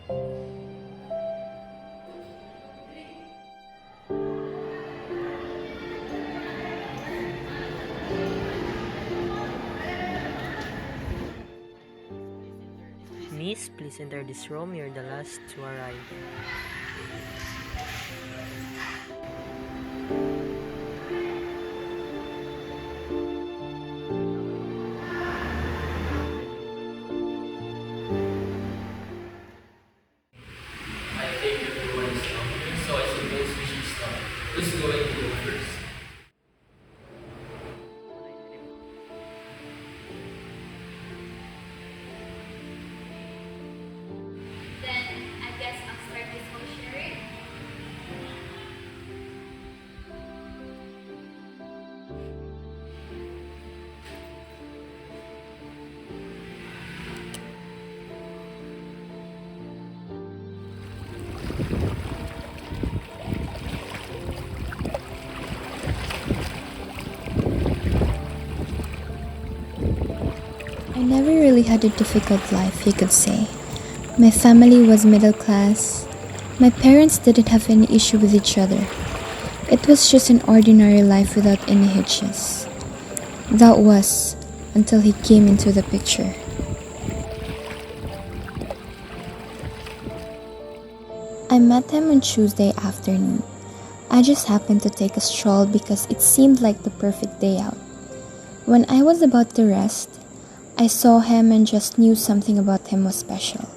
Miss, please enter this room. You're the last to arrive. I think everyone is coming, so I suppose we should start. Who's going to go first? Then I guess I'll start this whole sharing. I never really had a difficult life, you could say. My family was middle class. My parents didn't have any issue with each other. It was just an ordinary life without any hitches. That was until he came into the picture. I met him on Tuesday afternoon. I just happened to take a stroll because it seemed like the perfect day out. When I was about to rest, I saw him and just knew something about him was special.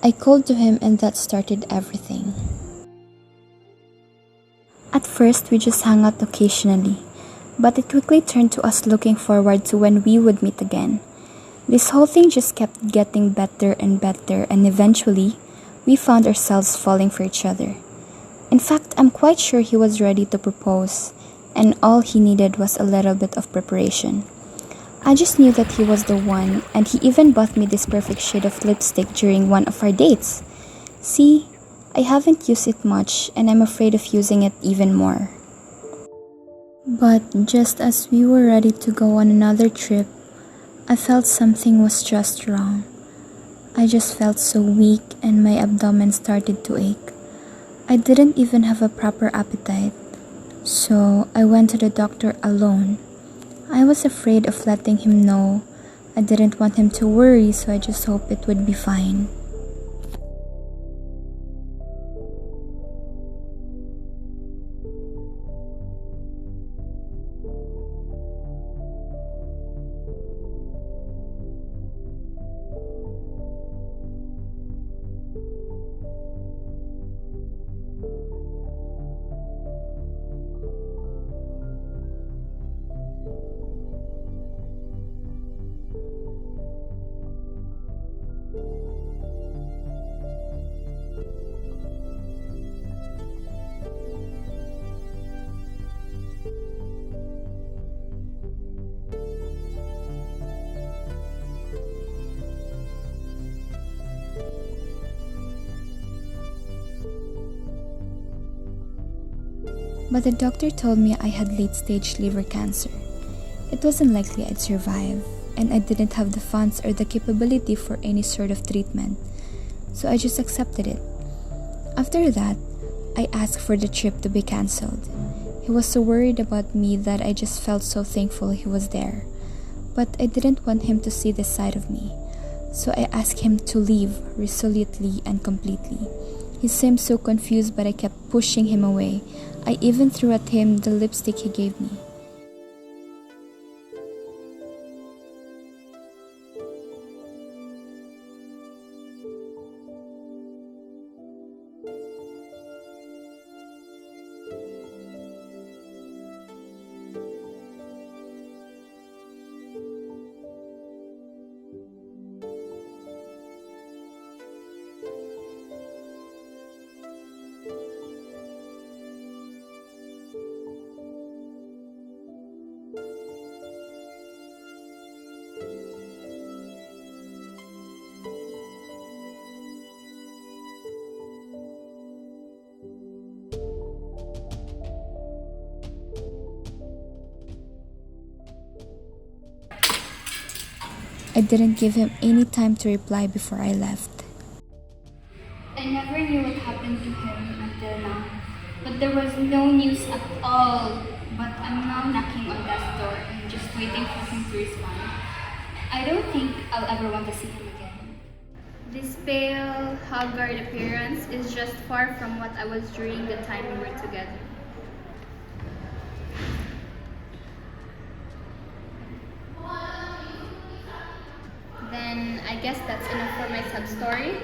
I called to him and that started everything. At first, we just hung out occasionally, but it quickly turned to us looking forward to when we would meet again. This whole thing just kept getting better and better, and eventually, we found ourselves falling for each other. In fact, I'm quite sure he was ready to propose, and all he needed was a little bit of preparation. I just knew that he was the one, and he even bought me this perfect shade of lipstick during one of our dates. See, I haven't used it much, and I'm afraid of using it even more. But just as we were ready to go on another trip, I felt something was just wrong. I just felt so weak and my abdomen started to ache. I didn't even have a proper appetite, so I went to the doctor alone. I was afraid of letting him know. I didn't want him to worry, so I just hoped it would be fine. But the doctor told me I had late-stage liver cancer. It wasn't likely I'd survive, and I didn't have the funds or the capability for any sort of treatment, so I just accepted it. After that, I asked for the trip to be cancelled. He was so worried about me that I just felt so thankful he was there. But I didn't want him to see this side of me, so I asked him to leave resolutely and completely. He seemed so confused, but I kept pushing him away. I even threw at him the lipstick he gave me. I didn't give him any time to reply before I left. I never knew what happened to him until now. But there was no news at all. But I'm now knocking on death's door and just waiting for him to respond. I don't think I'll ever want to see him again. This pale, haggard appearance is just far from what I was during the time we were together. Then I guess that's enough for my sub story.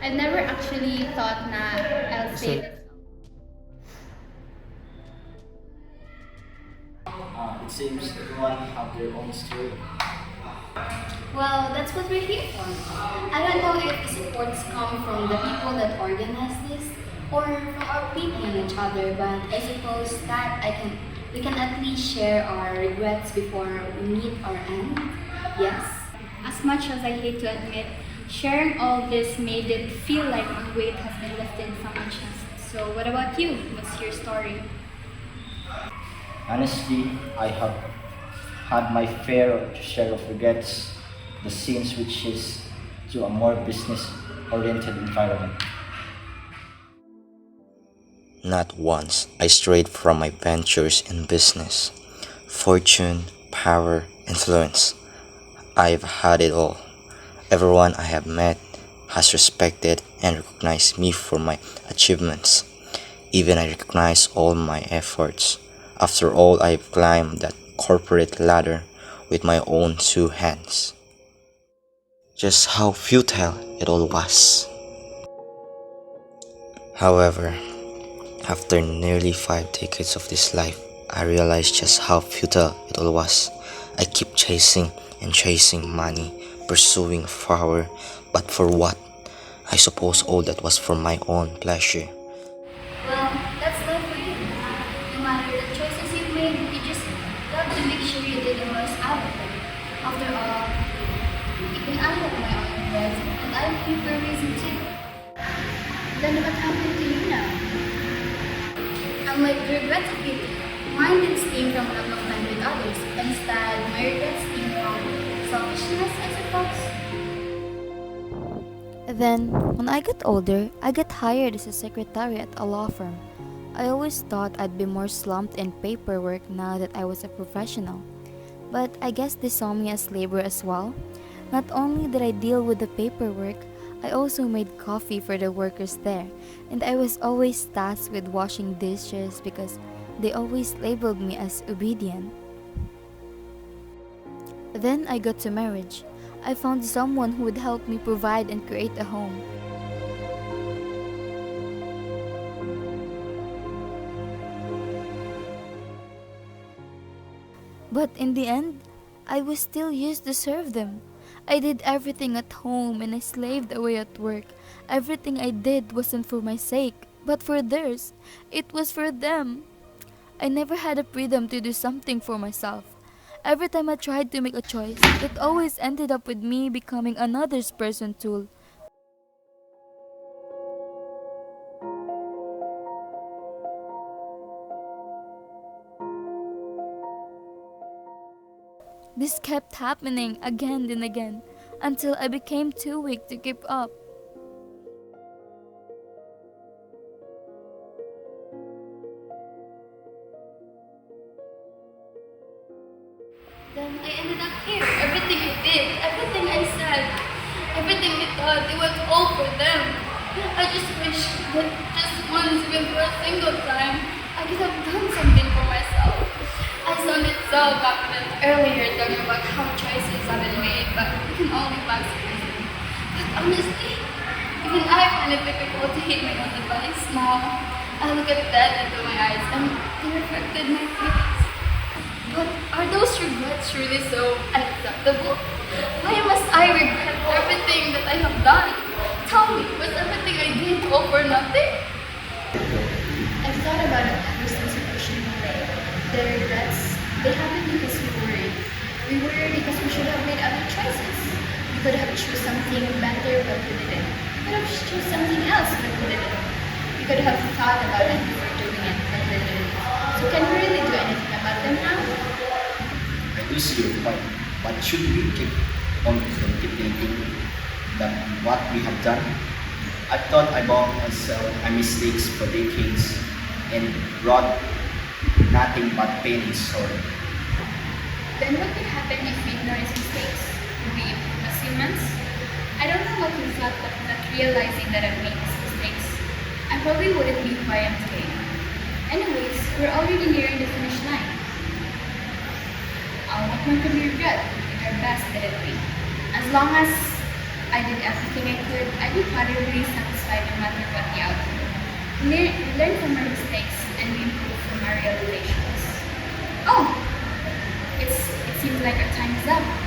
I've never actually thought I'll say So- this. It seems everyone have their own story. Well, that's what we're here for. I don't know if the supports come from the people that organize this or from our people and each other, but I suppose that we can at least share our regrets before we meet our end. Yes. As much as I hate to admit, sharing all this made it feel like a weight has been lifted from my chest. So what about you? What's your story? Honestly, I have had my fair share of regrets, the scene switches to a more business-oriented environment. Not once I strayed from my ventures in business. Fortune, power, influence. I've had it all. Everyone I have met has respected and recognized me for my achievements. Even I recognize all my efforts. After all, I've climbed that corporate ladder with my own two hands. Just how futile it all was. However, after nearly 5 decades of this life, I realized just how futile it all was. I keep chasing and chasing money, pursuing power, but for what? I suppose all that was for my own pleasure. Well, that's life for you. No matter the choices you've made, you just got to make sure you did the most out of them. After all, even I have my own regrets, and I'm here for a reason too. Then what happened to you now? Unlike the regrets of people, mine didn't stem from love of time with others. Instead, my regrets stem from selfishness, I suppose. Then, when I got older, I got hired as a secretary at a law firm. I always thought I'd be more slumped in paperwork now that I was a professional. But I guess they saw me as labor as well. Not only did I deal with the paperwork, I also made coffee for the workers there, and I was always tasked with washing dishes because they always labeled me as obedient. Then I got to marriage. I found someone who would help me provide and create a home. But in the end, I was still used to serve them. I did everything at home and I slaved away at work. Everything I did wasn't for my sake, but for theirs. It was for them. I never had the freedom to do something for myself. Every time I tried to make a choice, it always ended up with me becoming another person's tool. This kept happening again and again until I became too weak to keep up. Then I ended up here. Everything I did, everything I said, everything I thought, it was all for them. I just wish that just once, even for a single time, I could have done something for myself. I sounded so confident earlier talking about how choices have been made, but we can only maximize them. But honestly, even I find it difficult to hate my own advice now. I look at that into my eyes and they reflected my face. But are those regrets really so unacceptable? Why must I regret everything that I have done? Tell me, was everything I did all for nothing? I've thought about it ever since you pushed me away. The regrets, they happened because we worried. We worried because we should have made other choices. We could have chosen something better, but we didn't. We could have chosen something else, but we didn't. We could have thought about it before doing it, but we didn't. So can we really do anything about them now? I do see your point, but should we keep on contemplating that what we have done? I thought I bought and sell my mistakes for decades and brought nothing but pain and sorrow. Then what would happen if we ignore his mistakes? Would we improve as humans? I don't know what you thought of not realizing that I've made these mistakes. I probably wouldn't be who I am today. Anyways, we're already nearing the finish line. What more could we regret? We did our best, didn't we? As long as I did everything I could, I'd be utterly satisfied no matter what the outcome. We learn from our mistakes and we improve from our real relations. Oh! It seems like our time is up.